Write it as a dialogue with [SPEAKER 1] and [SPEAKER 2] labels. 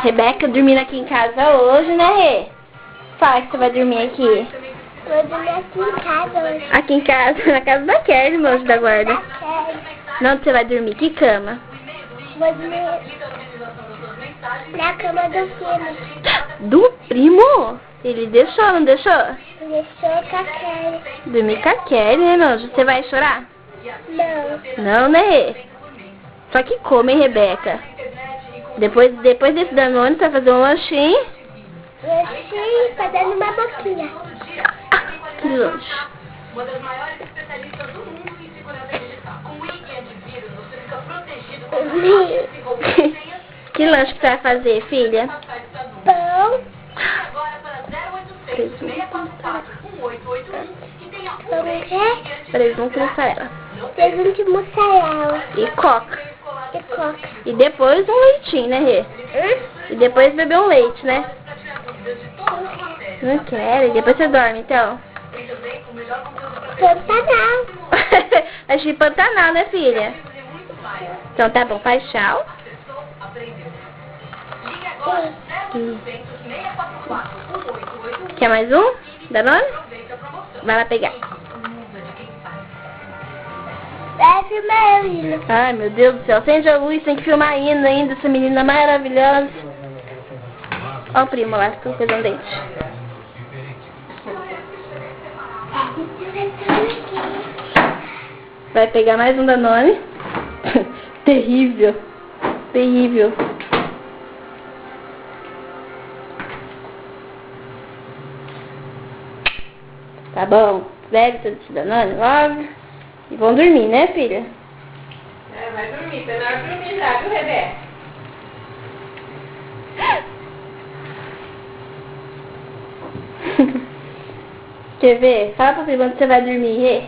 [SPEAKER 1] Rebeca dormindo aqui em casa hoje, né, Rê? Fala que você vai dormir aqui.
[SPEAKER 2] Vou dormir aqui em casa hoje.
[SPEAKER 1] Aqui em casa, na casa da Kelly, meu anjo da guarda. Não, você vai dormir? Que cama?
[SPEAKER 2] Vou dormir na cama do filho.
[SPEAKER 1] Do primo? Ele deixou, não deixou?
[SPEAKER 2] Deixou com a Kelly.
[SPEAKER 1] Dormir com a Kelly, né, meu anjo? Você vai chorar?
[SPEAKER 2] Não.
[SPEAKER 1] Não, né, Rê? Só que come, hein, Rebeca? Depois desse Danone, você vai fazer um lanchinho?
[SPEAKER 2] Lanchinho, tá dando uma boquinha.
[SPEAKER 1] Que lanche.
[SPEAKER 3] Uma das maiores especialistas do mundo em segurança digital. Com o Wiki Antivírus, você fica protegido contra
[SPEAKER 1] Que lanche que você vai fazer, filha?
[SPEAKER 2] Pão.
[SPEAKER 3] Agora para 0800 644 1881 e tenha
[SPEAKER 2] Vamos ver?
[SPEAKER 1] Presunto e mussarela.
[SPEAKER 2] Presunto de mussarela.
[SPEAKER 1] E coca.
[SPEAKER 2] E coca.
[SPEAKER 1] E depois um leitinho, né, Rê? E depois beber um leite, né? Não quero. E depois você dorme, então?
[SPEAKER 2] Pantanal.
[SPEAKER 1] Achei Pantanal, né, filha? Então tá bom, faz tchau. Quer mais um? Danone? Vai lá pegar.
[SPEAKER 2] Vai filmar eu indo.
[SPEAKER 1] Ai, meu Deus do céu. Acende a luz, tem que filmar ainda, essa menina maravilhosa. Ó o primo lá, ficou coisando um dente. Vai pegar mais um Danone. Terrível. Terrível. Tá bom. Bebe todo esse Danone logo. E vão dormir, né, filha?
[SPEAKER 3] É, vai dormir. Tá na hora de dormir já, viu, Rebeca?
[SPEAKER 1] Quer ver? Fala pra filha onde você vai dormir, Rê.